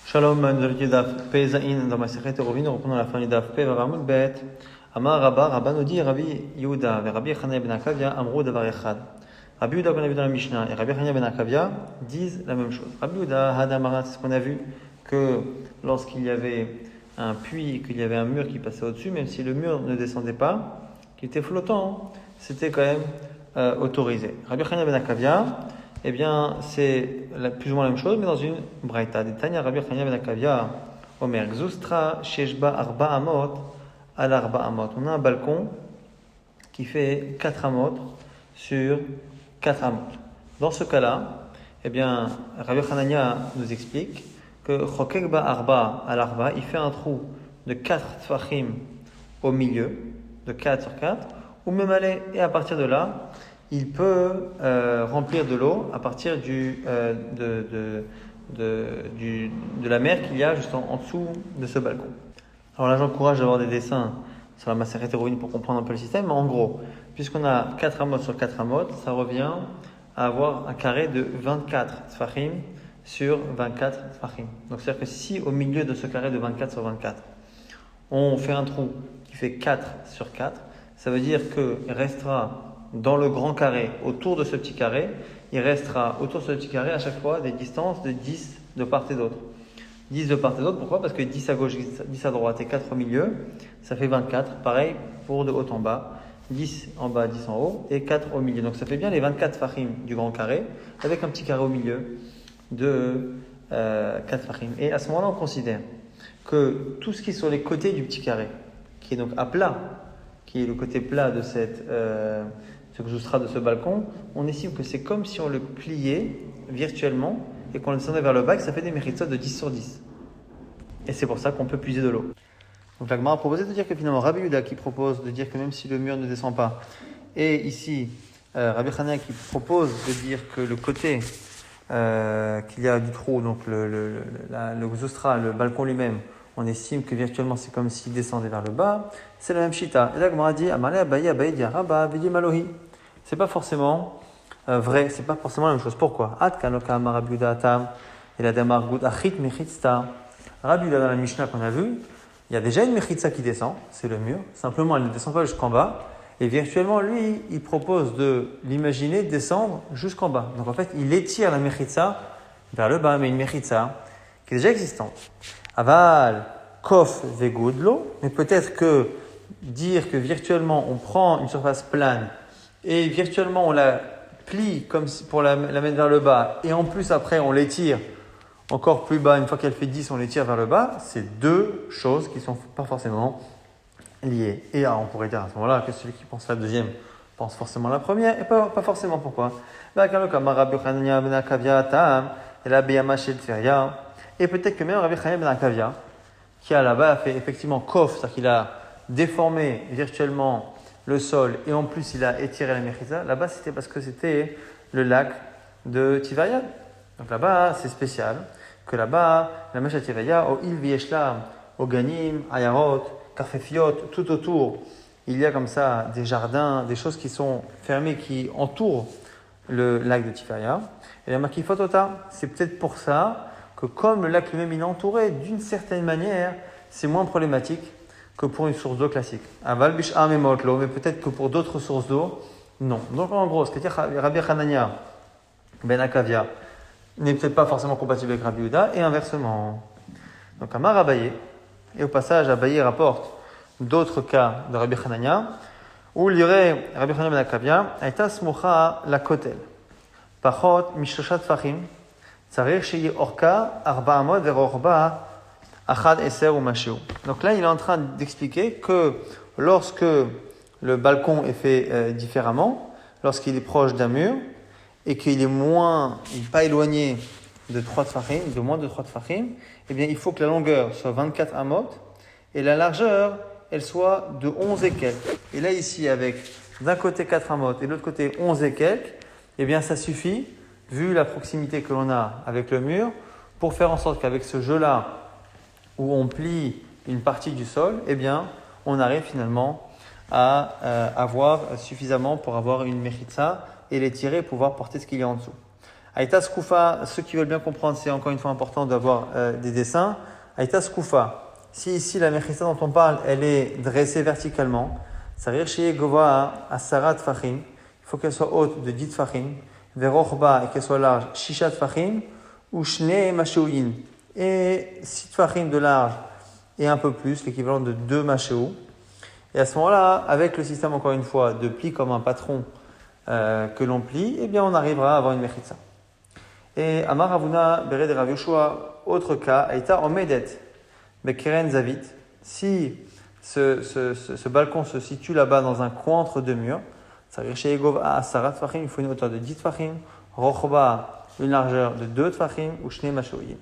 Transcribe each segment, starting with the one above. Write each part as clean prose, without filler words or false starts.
Shalom, nous allons étudier Daf Pe Zain dans ma Masechet Eruvin. Nous reprenons la fin du Daf Pe Varamud Bet. Amar Rabba nous dit Rabbi Yehuda et Rabbi Chananya ben Akavia Amrou Davar Echad. Rabbi Yehuda qu'on a vu dans la Mishnah et Rabbi Chananya ben Akavia disent la même chose. Rabbi Yehuda Hadamara, c'est ce qu'on a vu que lorsqu'il y avait un puits et qu'il y avait un mur qui passait au-dessus, même si le mur ne descendait pas, qui était flottant, c'était quand même autorisé. Rabbi Chananya ben Akavia, eh bien, c'est plus ou moins la même chose, mais dans une braïta. Tanya Rabbi Chananya ben Akavia, Omer, Gzustra, Sheshba, Arba Amot, Al Arba Amot. On a un balcon qui fait 4 amot sur 4 amot. Dans ce cas-là, eh bien, Rabbi Chananya nous explique que Chokekba Arba Al Arba, il fait un trou de 4 tfachim au milieu, de 4 sur 4, ou même aller, et à partir de là, il peut remplir de l'eau à partir de la mer qu'il y a juste en dessous de ce balcon. Alors là, j'encourage d'avoir des dessins sur la Masechet Eruvin pour comprendre un peu le système, mais en gros, puisqu'on a 4 amot sur 4 amot, ça revient à avoir un carré de 24 tfachim sur 24 tfachim. Donc c'est-à-dire que si au milieu de ce carré de 24 sur 24, on fait un trou qui fait 4 sur 4, ça veut dire qu'il restera dans le grand carré, autour de ce petit carré, il restera autour de ce petit carré à chaque fois des distances de 10 de part et d'autre. 10 de part et d'autre, pourquoi ? Parce que 10 à gauche, 10 à droite et 4 au milieu, ça fait 24. Pareil pour de haut en bas, 10 en bas, 10 en haut et 4 au milieu. Donc ça fait bien les 24 fachim du grand carré, avec un petit carré au milieu de 4 fachim. Et à ce moment-là, on considère que tout ce qui est sur les côtés du petit carré, qui est donc à plat, qui est le côté plat de ce que je sera de ce balcon, on estime que c'est comme si on le pliait virtuellement et qu'on le descendait vers le bas, et que ça fait des méritos de 10 sur 10. Et c'est pour ça qu'on peut puiser de l'eau. Donc la Gemara a proposé de dire que finalement Rabbi Yehuda qui propose de dire que même si le mur ne descend pas, et ici Rabbi Chananya qui propose de dire que le côté qu'il y a du trou, donc le Gzostra, le balcon lui-même, on estime que virtuellement c'est comme s'il descendait vers le bas, c'est la même shita. Et là, Gemara dit Amalé Abaye Abaye di Araba Vidi Malohi. C'est pas forcément vrai, c'est pas forcément la même chose. Pourquoi? At Kanoka Amar Rabbi Yehuda Atam et la Damar Goud Achit Mechitsta. Rabbi Yehuda dans la Mishnah qu'on a vu, il y a déjà une Mechitsa qui descend, c'est le mur. Simplement, elle ne descend pas jusqu'en bas. Et virtuellement, lui, il propose de l'imaginer descendre jusqu'en bas. Donc en fait, il étire la Mechitsa vers le bas, mais une Mechitsa qui est déjà existante. Aval, Kof, Vegoudlo, mais peut-être que dire que virtuellement on prend une surface plane et virtuellement on la plie comme pour la mettre vers le bas et en plus après on l'étire encore plus bas, une fois qu'elle fait 10 on l'étire vers le bas, c'est deux choses qui ne sont pas forcément liées. Et alors, on pourrait dire à ce moment-là que celui qui pense la deuxième pense forcément la première et pas forcément. Pourquoi? Et peut-être que même Rabbi Chananya ben Akavia, qui a là-bas fait effectivement kof, c'est-à-dire qu'il a déformé virtuellement le sol et en plus il a étiré la mechitza, là-bas c'était parce que c'était le lac de Tivaya. Donc là-bas c'est spécial, que là-bas la mèche à Tivaya, au il vieshla, au ganim, ayarot, kafefiot, tout autour, il y a comme ça des jardins, des choses qui sont fermées, qui entourent le lac de Tivaya. Et la makifotota, c'est peut-être pour ça que comme le lac lui-même il est entouré, d'une certaine manière, c'est moins problématique que pour une source d'eau classique. Aval bish'am et motlo, mais peut-être que pour d'autres sources d'eau, non. Donc en gros, ce que dit Rabbi Chananya ben Akavia n'est peut-être pas forcément compatible avec Rabbi Yehuda, et inversement. Donc Amar Abaye, et au passage Abaye rapporte d'autres cas de Rabbi Chananya, où il y aurait Rabbi Chananya ben Akavia, Aïta smocha la kotel, pachot mishloshat fachim, donc là, il est en train d'expliquer que lorsque le balcon est fait différemment, lorsqu'il est proche d'un mur et qu'il est pas éloigné de 3 tfachim, de moins de 3 tfachim, eh bien, il faut que la longueur soit 24 amot et la largeur, elle soit de 11 et quelques. Et là, ici, avec d'un côté 4 amot et de l'autre côté 11 et quelques, eh bien, ça suffit, vu la proximité que l'on a avec le mur, pour faire en sorte qu'avec ce jeu-là, où on plie une partie du sol, eh bien, on arrive finalement à avoir suffisamment pour avoir une mechitza et les tirer et pouvoir porter ce qu'il y a en dessous. Aïta Skoufa, ceux qui veulent bien comprendre, c'est encore une fois important d'avoir des dessins. Aïta Skoufa, si ici la mechitza dont on parle, elle est dressée verticalement, ça veut dire chez Gova à Sarat Fahim, il faut qu'elle soit haute de 10 Fahim, Verochba et qu'elle soit large, Shishat Fahim, ou Shne Mashéouin, et 6 Fahim de large et un peu plus, l'équivalent de 2 Mashéou. Et à ce moment-là, avec le système encore une fois de pli comme un patron que l'on plie, eh bien on arrivera à avoir une mechitza. Et Amar Ravuna Bered Rav Yoshua, autre cas, Aïta Omedet Bekeren Zavit, si ce balcon se situe là-bas dans un coin entre deux murs, ça veut dire chez Egov à Sarat Fahim, il faut une hauteur de 10 Fahim, Rochba, une largeur de 2 Fahim, ou Shne Mashoyim.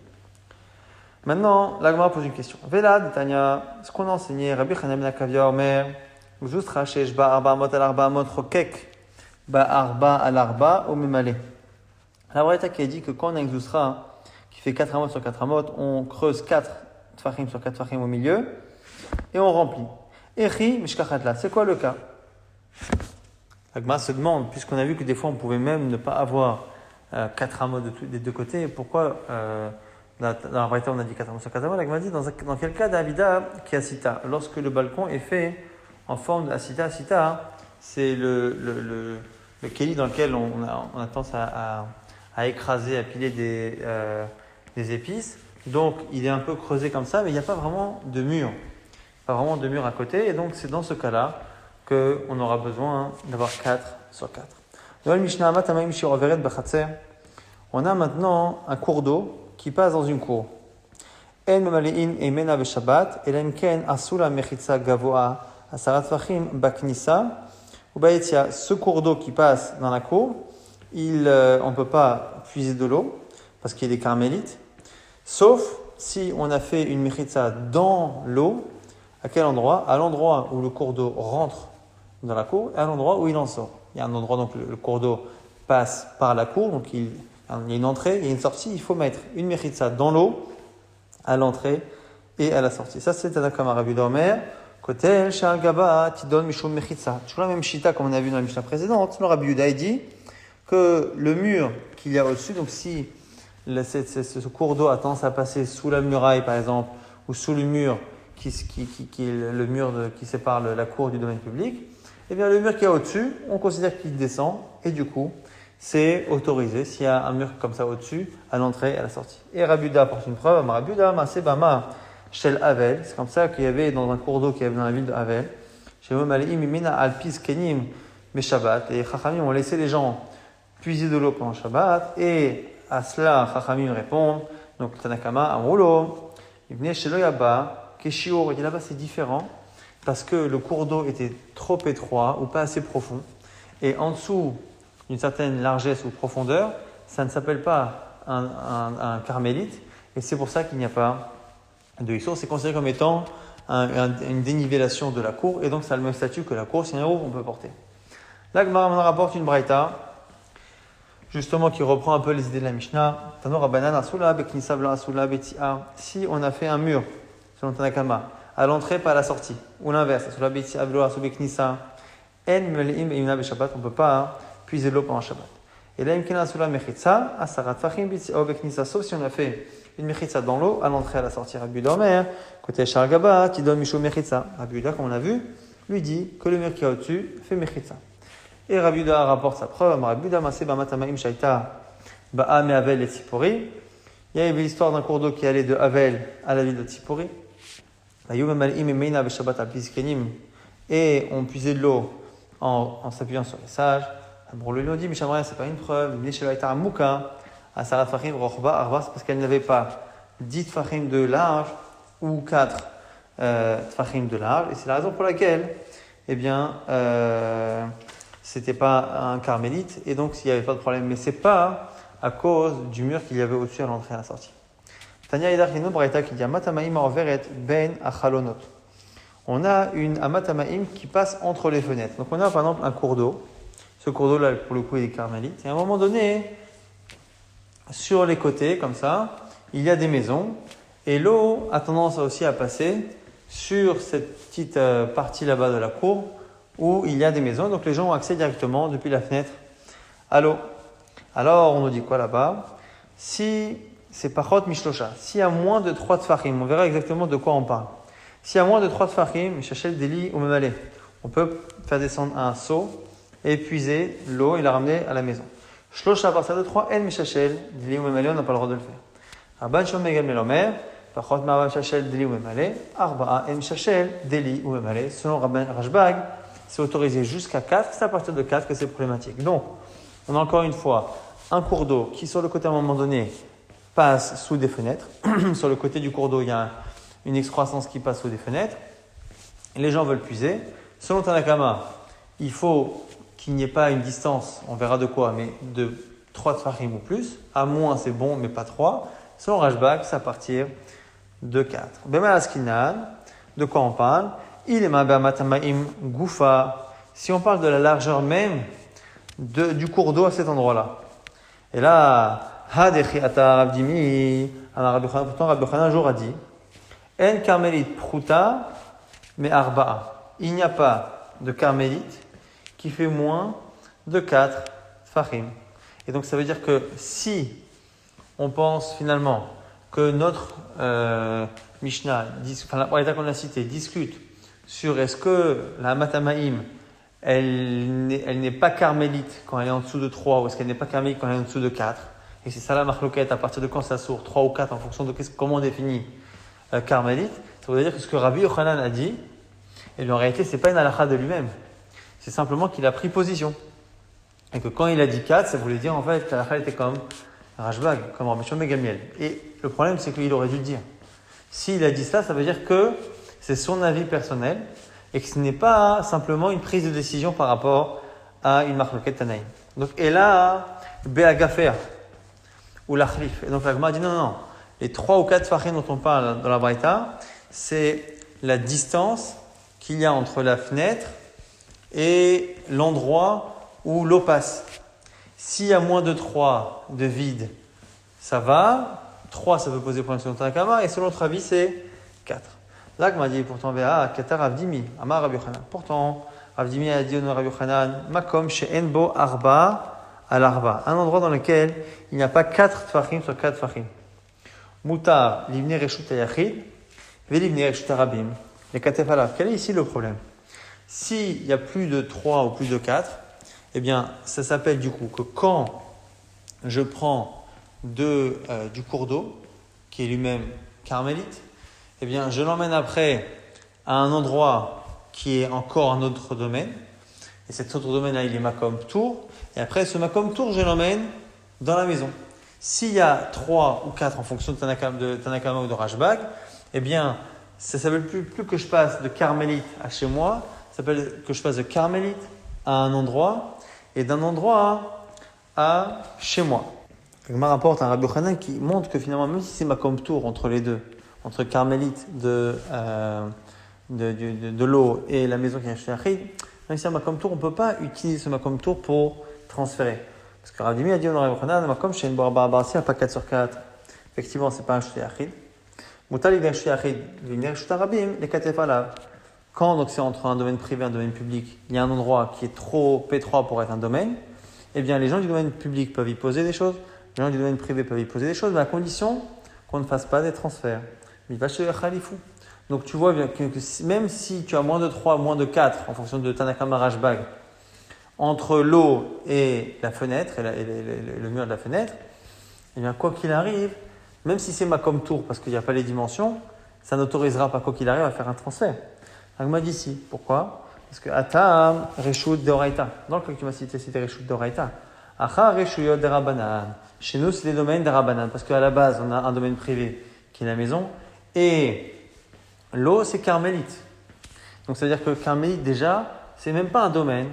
Maintenant, l'Agma pose une question. Velad, Tanya, ce qu'on a enseigné, Rabbi Chanan ben Akavia Omer, Uzustra Shesh Ba Arba Amot al Arba Amot Chokek, Ba Arba al Arba ou Memale. La Braïta qui a dit que quand on a un Uzustra qui fait 4 amot sur 4 amot, on creuse 4 Tfachim sur 4 Tfachim au milieu et on remplit. Echi Mishkachatla, c'est quoi le cas? L'Agma se demande, puisqu'on a vu que des fois on pouvait même ne pas avoir 4 amot des deux côtés, pourquoi dans la Braïta on a dit 4 amot sur 4 amot, l'Agma dit dans quel cas d'Avida qui asita, lorsque le balcon est fait en forme d'asita, asita, c'est le keli dans lequel on a tendance à écraser, à piler des épices. Donc, il est un peu creusé comme ça, mais il n'y a pas vraiment de mur. Pas vraiment de mur à côté. Et donc, c'est dans ce cas-là qu'on aura besoin d'avoir 4 sur 4. On a maintenant un cours d'eau qui passe dans une cour. Ce cours d'eau qui passe dans la cour, on ne peut pas puiser de l'eau parce qu'il y a des carmélites, sauf si on a fait une mechitza dans l'eau. À quel endroit? À l'endroit où le cours d'eau rentre dans la cour et à l'endroit où il en sort. Il y a un endroit, donc le cours d'eau passe par la cour, donc il y a une entrée et une sortie. Il faut mettre une mechitza dans l'eau à l'entrée et à la sortie. Ça, c'est Tanakama Rabbi Omer. Kotel Shal Gaba Tidon Mishum Mechitza. Toujours la même chita comme on a vu dans la Mishnah précédente. Le Rabbi Yuda dit que le mur qu'il y a au-dessus, donc si ce cours d'eau a tendance à passer sous la muraille par exemple, ou sous le mur qui est le mur qui sépare la cour du domaine public, eh bien le mur qui est au-dessus, on considère qu'il descend et du coup c'est autorisé s'il y a un mur comme ça au-dessus à l'entrée et à la sortie. Et Rabbi Yuda apporte une preuve. Rabbi Yuda Masebama Shel Havel, c'est comme ça qu'il y avait dans un cours d'eau qui avait dans la ville de Havel. Chez Maleim Imina Alpis Kenim Meshabbat, et Chachamim ont laissé les gens puiser de l'eau pendant Shabbat, et à cela Chachamim répondent. Donc Tanakama Amroulo, Ibn Shelo Yaba, Keshior, et là-bas c'est différent parce que le cours d'eau était trop étroit ou pas assez profond, et en dessous d'une certaine largesse ou profondeur, ça ne s'appelle pas un carmélite, et c'est pour ça qu'il n'y a pas de Issour. C'est considéré comme étant une dénivellation de la cour, et donc ça a le même statut que la cour, c'est un haut qu'on peut porter. Là, Gemara rapporte une braïta, justement qui reprend un peu les idées de la Mishnah. Tano Rabbanan Asula Beknisa Blan Asula Betia. Si on a fait un mur, selon Tanakama, à l'entrée pas à la sortie, ou l'inverse, Asula Betia Blan Asula Beknisa, En Meleim Imna Beshabbat, on ne peut pas puiser de l'eau pendant Shabbat. Et là, Imkena Asula Mechitza, Asarat Fachim Betia Beknisa, sauf si on a fait une mechitza dans l'eau, à l'entrée, à la sortie. Rabbi Yuda Omer, côté Shar Gaba, qui donne Mishou mechitza. Rabbi Yuda, comme on a vu, lui dit que le mur qui est au-dessus fait mechitza. Et Rabbi Yuda rapporte sa preuve. Rabbi Yuda Masé Bamatamaim Shaita Ba'a Me Havel et Tzipori. Il y avait l'histoire d'un cours d'eau qui allait de Havel à la ville de Tzipori. Et on puisait de l'eau en s'appuyant sur les sages. Bon, le lui dit, mais Shamraya, c'est pas une preuve. Il est à Sarat Fahim, Rochba, Arba, c'est parce qu'elle n'avait pas 10 Tfachim de large ou 4 Tfachim de large. Et c'est la raison pour laquelle, eh bien, c'était pas un carmélite. Et donc, il n'y avait pas de problème. Mais c'est pas à cause du mur qu'il y avait au-dessus à l'entrée et à la sortie. Tanya Yedachino Braïta qui dit Amatamaim Orveret Ben Achalonot. On a une Amatamaim qui passe entre les fenêtres. Donc, on a par exemple un cours d'eau. Ce cours d'eau-là, pour le coup, il est carmélite. Et à un moment donné, sur les côtés, comme ça, il y a des maisons et l'eau a tendance aussi à passer sur cette petite partie là-bas de la cour où il y a des maisons. Donc les gens ont accès directement depuis la fenêtre à l'eau. Alors, on nous dit quoi là-bas? Si c'est pachot mishlosha, s'il y a moins de 3 tfachim, on verra exactement de quoi on parle. S'il y a moins de 3 tfachim, mishachel deli ou memale, on peut faire descendre un seau, épuiser l'eau et la ramener à la maison. Shlosha à partir de 3, en mishachel deli ou memale, on n'a pas le droit de le faire. Rabban Shimon ben Gamliel Omer, pachot ma'ava mishachel deli ou memale, arba'a en mishachel deli ou memale. Selon Rabban Rashbag, c'est autorisé jusqu'à 4, c'est à partir de 4 que c'est problématique. Donc, on a encore une fois un cours d'eau qui, sur le côté à un moment donné, passe sous des fenêtres. Sur le côté du cours d'eau, il y a une excroissance qui passe sous des fenêtres. Les gens veulent puiser. Selon Tanakama, il faut qu'il n'y ait pas une distance, on verra de quoi, mais de 3 tfachim ou plus. À moins, c'est bon, mais pas 3. Selon Rashbag, c'est à partir de 4. Bema Askinan, de quoi on parle? Il est Mabamatamaim Goufa. Si on parle de la largeur même du cours d'eau à cet endroit-là. Et là, Hadechi ata Rabdimi, pourtant Rabbi Yochanan un jour a dit, En carmélite pruta, mais arba'a. Il n'y a pas de carmélite qui fait moins de 4 tfachim. Et donc ça veut dire que si on pense finalement que notre Mishnah, la Braïta qu'on a citée, discute sur est-ce que la Matamaïm, elle n'est pas carmélite quand elle est en dessous de 3 ou est-ce qu'elle n'est pas carmélite quand elle est en dessous de 4. Et c'est ça la marloquette, à partir de quand ça sort, 3 ou 4 en fonction de comment on définit carmélite. Ça veut dire que ce que Rabbi Yochanan a dit, et en réalité, ce n'est pas une halakha de lui-même. C'est simplement qu'il a pris position. Et que quand il a dit 4, ça voulait dire en fait que la halakha était comme Rashbag, comme Rabbi Shimon ben Gamliel. Et le problème, c'est qu'il aurait dû le dire. S'il a dit ça, ça veut dire que c'est son avis personnel et que ce n'est pas simplement une prise de décision par rapport à une marloquette Tanaïm. Donc, et là, Béagafer ou l'Achlif. Et donc, la Gemara dit non. Les 3 ou 4 tfachim dont on parle dans la Braïta, c'est la distance qu'il y a entre la fenêtre et l'endroit où l'eau passe. S'il y a moins de 3 de vide, ça va. 3, ça peut poser problème selon Tanakama. Et selon notre avis, c'est 4. Là, on m'a dit pourtant, Katar Avdimi, Amar Rabbi Yochanan. Pourtant, Avdimi a dit au Rabbi Yochanan, Makom she'enbo arba al arba. Un endroit dans lequel il n'y a pas 4 tfachim sur 4 tfachim. Mutar, livne reshut ayachid, velivne reshut arabim. Les katef alav. Quel est ici le problème? S'il y a plus de 3 ou plus de 4, eh bien, ça s'appelle du coup que quand je prends du cours d'eau, qui est lui-même carmélite, eh bien, je l'emmène après à un endroit qui est encore un autre domaine. Et cet autre domaine-là, il est Makom Tour. Et après, ce Makom Tour, je l'emmène dans la maison. S'il y a 3 ou 4 en fonction de Tanakama ou de Rashbag, eh bien, ça ne s'appelle plus que je passe de carmélite à chez moi. Ça s'appelle que je passe de carmélite à un endroit et d'un endroit à chez moi. Il rapporte un Rabbi Yochanan qui montre que finalement, même si c'est Makom Tour entre les deux, entre carmélite de l'eau et la maison qui est chez Achid, même si c'est un Makom Tour, on ne peut pas utiliser ce Makom Tour pour transférer. Parce que Rabbi a dit au Rabbi Yochanan, Makom chez une barba barsi, pas 4 sur 4. Effectivement, ce n'est pas un chez Achid. Moutal il chez Achid, il chez Arabim, les katef alav. Quand donc c'est entre un domaine privé et un domaine public, il y a un endroit qui est trop P3 pour être un domaine, eh bien les gens du domaine public peuvent y poser des choses, les gens du domaine privé peuvent y poser des choses, mais à condition qu'on ne fasse pas des transferts. Mais il va chez Khalifou. Donc tu vois bien que même si tu as moins de 3, moins de 4, en fonction de Tanakama Rashbag, entre l'eau et la fenêtre, et le mur de la fenêtre, eh bien quoi qu'il arrive, même si c'est Makom Tour, parce qu'il n'y a pas les dimensions, ça n'autorisera pas quoi qu'il arrive à faire un transfert. Agma dit ici. Pourquoi? Parce que Atam Reshut Deoraita. Dans le cas que tu m'as cité, c'était Reshut Deoraita. Acha Reshuyot Derabanan. Chez nous, c'est les domaines Derabanan. Parce qu'à la base, on a un domaine privé qui est la maison. Et l'eau, c'est carmélite. Donc, ça veut dire que carmélite, déjà, c'est même pas un domaine.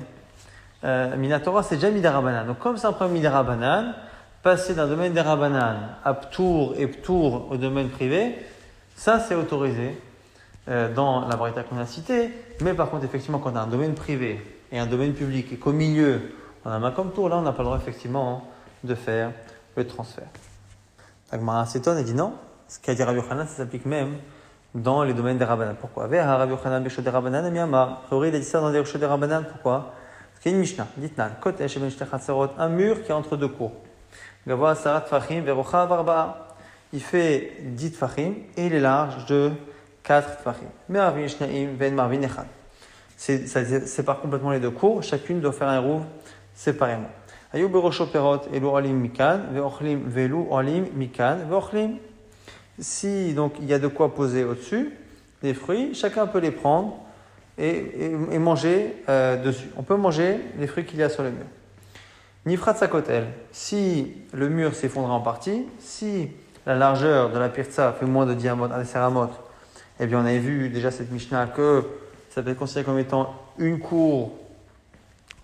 Minatora, c'est déjà Midarabanan. Donc, comme c'est un premier Midarabanan, passer d'un domaine Derabanan à Ptour et Ptour au domaine privé, ça, c'est autorisé. Dans la Braïta qu'on a citée, mais par contre, effectivement, quand on a un domaine privé et un domaine public et qu'au milieu, on a un Makom Tour, là, on n'a pas le droit, effectivement, de faire le transfert. Agmara s'étonne et dit non, ce qu'a dit Rabbi Yochanan, ça s'applique même dans les domaines des Rabbanan. Pourquoi? Rabbi Yochanan, Beshod des Rabbanan, et Miyamar. Il a dit ça dans les Beshod des Rabbanan, pourquoi? Parce qu'il y a une Mishnah, Ditnan, Kotesh, un mur qui est entre deux cours. Gavoa Sarat Tfachim Verocha Varba'a. Il fait 10 Tfachim et il est large de 4 Tfachim. Me'arvin Shnaim Ven Marvin Echad. Ça sépare complètement les deux cours. Chacune doit faire un rouv séparément. Ayu Berosho Perot Elu Olim Mikan Veochlim Velu Olim Mikan Veochlim. Si donc il y a de quoi poser au-dessus des fruits, chacun peut les prendre et manger dessus. On peut manger les fruits qu'il y a sur le mur. Nifrat Sakotel, si le mur s'effondre en partie, si la largeur de la pirtsa fait moins de diamètre à des céramot, eh bien on avait vu déjà cette Mishnah que ça peut être considéré comme étant une cour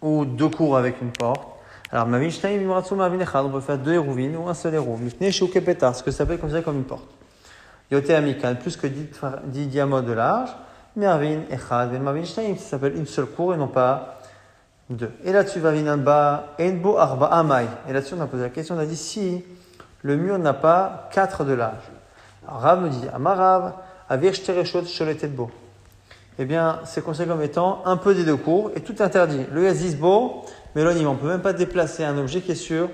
ou 2 cours avec une porte. Alors ma Mishnah, on peut faire 2 hérouvines ou un seul hérouv. Ce que ça peut être considéré comme une porte. Yoté Amikan, plus que 10 diamètres de large. Mervin, Echad, Ben Marvin Shnaim, ça s'appelle une seule cour et non pas 2. Et là-dessus, Vavinanba, Enbo Arba Amai. Et là-dessus, on a posé la question, on a dit si le mur n'a pas 4 de large. Alors Rav me dit, Amarav, Avir Shtereshot Sholetetbo. Eh bien, c'est considéré comme étant un peu des 2 cours et tout interdit. Le Yazizbo, mais on ne peut même pas déplacer un objet qui est sur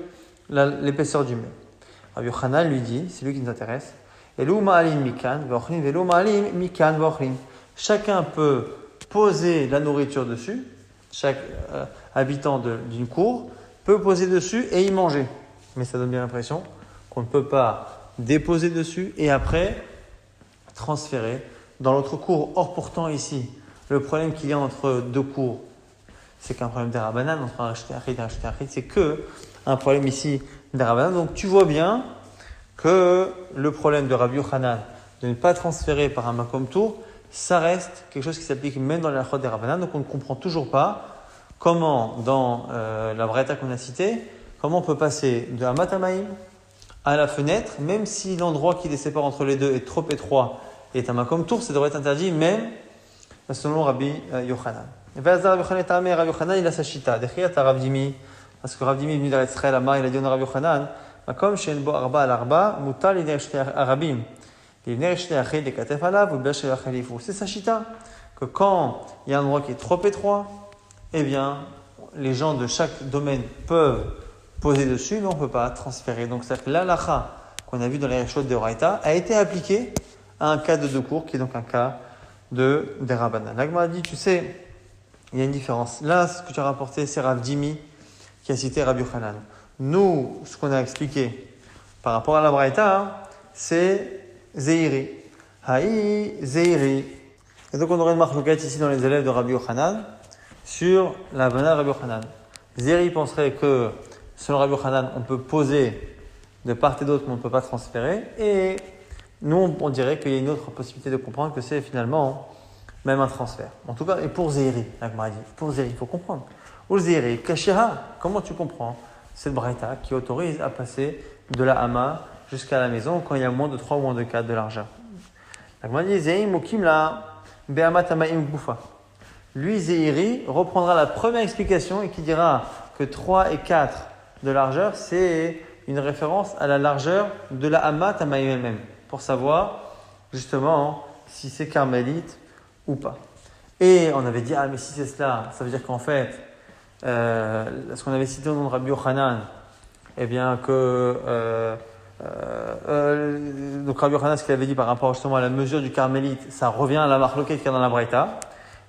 l'épaisseur du mur. Rabbi Yochanan lui dit, c'est lui qui nous intéresse, Elu Ma'alim Mikan, Veochlim, Velu Ma'alim Mikan, Veochlim. Chacun peut poser la nourriture dessus, chaque habitant d'une cour peut poser dessus et y manger. Mais ça donne bien l'impression qu'on ne peut pas déposer dessus et après transférer dans l'autre cour. Or pourtant ici, le problème qu'il y a entre 2 cours, c'est qu'un problème d'Arabanan, entre un acheté achid et un acheté achid, c'est que un problème ici d'Arabanan. Donc tu vois bien que le problème de Rabbi Yochanan de ne pas transférer par un makom tour, ça reste quelque chose qui s'applique même dans les halachot des Rabbanan. Donc on ne comprend toujours pas comment, dans la braïta qu'on a citée, comment on peut passer de Hamat Hamaim à la fenêtre, même si l'endroit qui les sépare entre les deux est trop étroit et est un makom tour, ça devrait être interdit même selon Rabbi Yochanan. Rabbi Yochanan, il a sa chita. Parce que Rav Dimi est venu d'Eretz Israël, il a dit à Rabbi Yochanan, makom she'en bo arba al arba, mutal l'idée arabim. C'est sa chita, que quand il y a un endroit qui est trop étroit, eh bien, les gens de chaque domaine peuvent poser dessus, mais on ne peut pas transférer. Donc, c'est-à-dire que l'alacha qu'on a vu dans les Reshot de Oraita a été appliquée à un cas de 2 cours, qui est donc un cas des Rabbanan. L'Agma a dit, tu sais, il y a une différence. Là, ce que tu as rapporté, c'est Rav Dimi qui a cité Rabbi Yochanan. Nous, ce qu'on a expliqué par rapport à la Braïta, c'est Zeiri. Haï, Zeiri. Et donc, on aurait une marque ici dans les élèves de Rabbi Yochanan sur la banane de Rabbi Yochanan. Zeiri penserait que, selon Rabbi Yochanan, on peut poser de part et d'autre, mais on ne peut pas transférer. Et nous, on dirait qu'il y a une autre possibilité de comprendre que c'est finalement même un transfert. En tout cas, et pour Zeiri, pour Zeiri, il faut comprendre. Ou Zeiri, Kashira, comment tu comprends cette braïta qui autorise à passer de la hama jusqu'à la maison quand il y a moins de 3 ou moins de 4 de largeur. Lui, Zeiri, reprendra la première explication et qui dira que 3 et 4 de largeur, c'est une référence à la largeur de la hama tamaïm elle-même, pour savoir justement si c'est carmélite ou pas. Et on avait dit, mais si c'est cela, ça veut dire qu'en fait, ce qu'on avait cité au nom de Rabbi Yochanan, eh bien que donc Rabbi Yochanan, ce qu'il avait dit par rapport justement à la mesure du carmélite, ça revient à la marloquette qu'il y a dans la Braïta.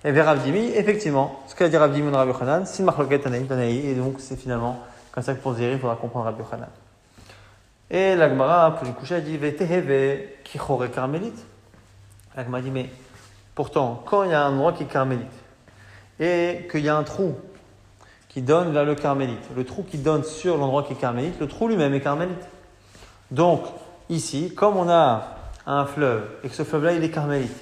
Et vers Rav Dimi, effectivement, ce qu'a dit Rav Dimi de Rabbi Yochanan, c'est une marloquette Tanaï, et donc c'est finalement comme ça que pour Zéri, il faudra comprendre Rabbi Yochanan. Et la Gemara, pour du coucher, a dit Veteheve kichore carmélite. La Gemara dit, mais pourtant, quand il y a un endroit qui est carmélite et qu'il y a un trou qui donne vers le carmélite, le trou qui donne sur l'endroit qui est carmélite, le trou lui-même est carmélite. Donc, ici, comme on a un fleuve et que ce fleuve-là, il est carmélite,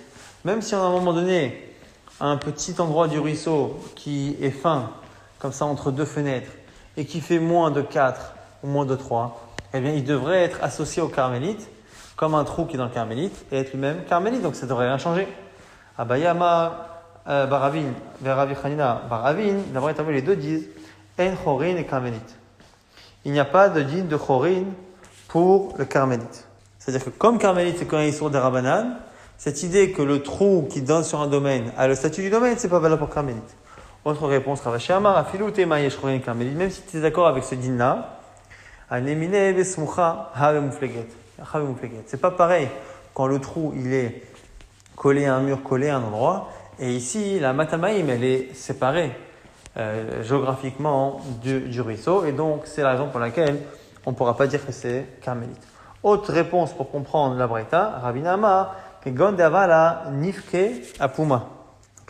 même si à un moment donné, un petit endroit du ruisseau qui est fin, comme ça, entre 2 fenêtres, et qui fait moins de 4 ou moins de 3, eh bien, il devrait être associé au carmélite, comme un trou qui est dans le carmélite, et être lui-même carmélite, donc ça ne devrait rien changer. Abayama Baravin, Veravi Chanina Baravin, d'abord les deux disent En Chorin et carmélite. Il n'y a pas de din de Chorin pour le carmélite. C'est-à-dire que comme carmélite, c'est quand il sort des Rabbanan, cette idée que le trou qui donne sur un domaine a le statut du domaine, c'est pas valable pour carmélite. Autre réponse, Ravashi Amar, Afilu Tema Yesh Chorin et carmélite, même si tu es d'accord avec ce din-là, C'est pas pareil quand le trou il est collé à un mur, collé à un endroit. Et ici, la matamaïm, elle est séparée géographiquement du ruisseau. Et donc, c'est la raison pour laquelle on ne pourra pas dire que c'est carmélite. Autre réponse pour comprendre la Braïta, Rabbi Nama, que Gondavala Nifke Apuma.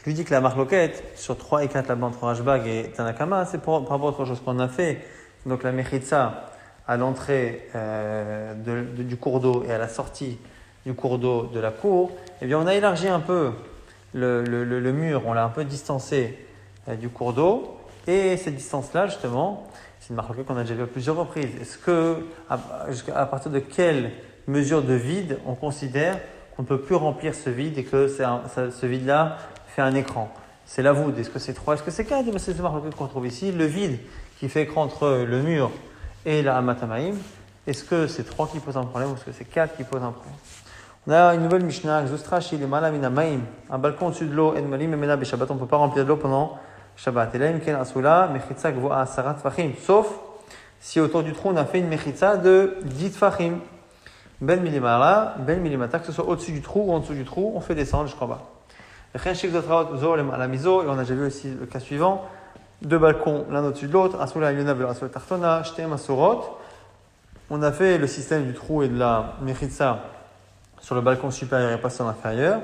Lui dit que la marloquette sur 3 et 4 là-bas entre Rashbag et Tanakama, c'est par rapport à autre chose qu'on a fait. Donc la Mechitza à l'entrée du cours d'eau et à la sortie du cours d'eau de la cour, eh bien on a élargi un peu le mur, on l'a un peu distancé du cours d'eau. Et cette distance-là, justement, c'est une marloquette qu'on a déjà vue à plusieurs reprises. Est-ce que, à partir de quelle mesure de vide on considère qu'on ne peut plus remplir ce vide et que ce vide-là fait un écran? C'est la voûte. Est-ce que c'est 3? Est-ce que c'est 4? C'est ce marloquette qu'on trouve ici. Le vide qui fait écran entre le mur et la Hamatamaïm. Est-ce que c'est 3 qui pose un problème ou est-ce que c'est 4 qui pose un problème? On a une nouvelle Mishnah, Zustrashi le Malamina Maïm, un balcon au-dessus de l'eau, Enmalim et Mena Shabbat. On ne peut pas remplir de l'eau pendant Shabbat. Et là, Imken Asula, Mechitza Gvoa Asarat Fachim. Sauf si autour du trou, on a fait une Mechitza de 10 Fachim. Ben Milimara, Ben Milimata, que ce soit au-dessus du trou ou en dessous du trou, on fait descendre jusqu'en bas. Et on a déjà vu aussi le cas suivant. 2 balcons l'un au-dessus de l'autre, Asula Yona Vela Asula Tartona, Shtem Asurot. On a fait le système du trou et de la Mechitza sur le balcon supérieur et pas sur l'inférieur.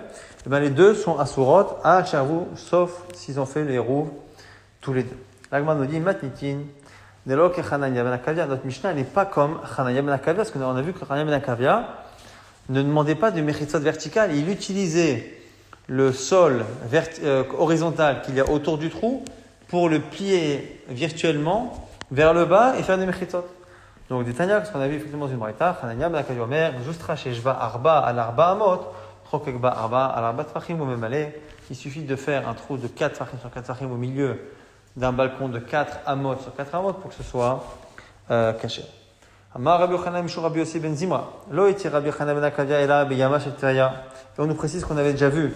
Et bien les deux sont Asurot, à Charvou, sauf s'ils ont fait les roues tous les deux. L'Agma nous dit Matnitin, Nelo ke Hanania ben Akavia. Notre Mishnah n'est pas comme Hanania ben Akavia, parce qu'on a vu que Hanania ben Akavia ne demandait pas de Mechitzot vertical, il utilisait le sol horizontal qu'il y a autour du trou pour le plier virtuellement vers le bas et faire des Mechitzot. Donc, des Tanya, ce qu'on a vu effectivement dans une braïta, Hanania, ben Akavia, Omer, Justra, Sheshva, Arba, Al-Arba, Amot, Chokekba, Arba, Al-Arba, Tfachim, ou Memale. Il suffit de faire un trou de 4 Tfachim sur 4 Tfachim au milieu d'un balcon de 4 Amot sur 4 Amot pour que ce soit caché. Amar Rabbi Yochanan Mishur Rabbi Yossi ben Zimra. Lo iti Rabbi Yochanan ben Akavia ela beyama shel Tvaya. Et on nous précise qu'on avait déjà vu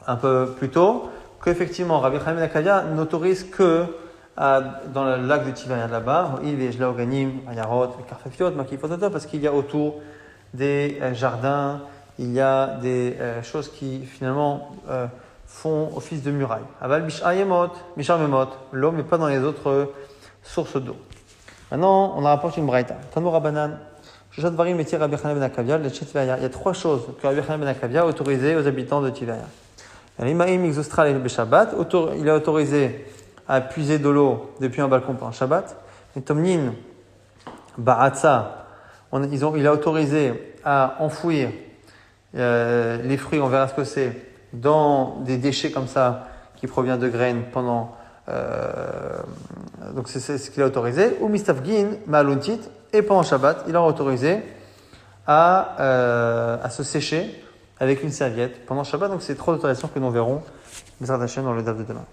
un peu plus tôt qu'effectivement Rabbi Yochanan ben Akavia n'autorise que dans le lac de Tiveria là-bas, parce qu'il y a autour des jardins, il y a des choses qui finalement font office de muraille. Aval Mishar Memot, l'eau, mais pas dans les autres sources d'eau. Maintenant, on rapporte une braïta. Tanoura Banan, il y a 3 choses que Rabbi Yochanan ben Akavia a autorisées aux habitants de Tiveria. Il a autorisé à puiser de l'eau depuis un balcon pendant Shabbat. Et Tomnin, Ba'atza, il a autorisé à enfouir les fruits, on verra ce que c'est, dans des déchets comme ça qui proviennent de graines pendant. Donc c'est ce qu'il a autorisé. Ou Mistafgin, Ma'aluntit, et pendant Shabbat, il a autorisé à se sécher avec une serviette pendant Shabbat. Donc c'est 3 autorisations que nous verrons dans le daf de demain.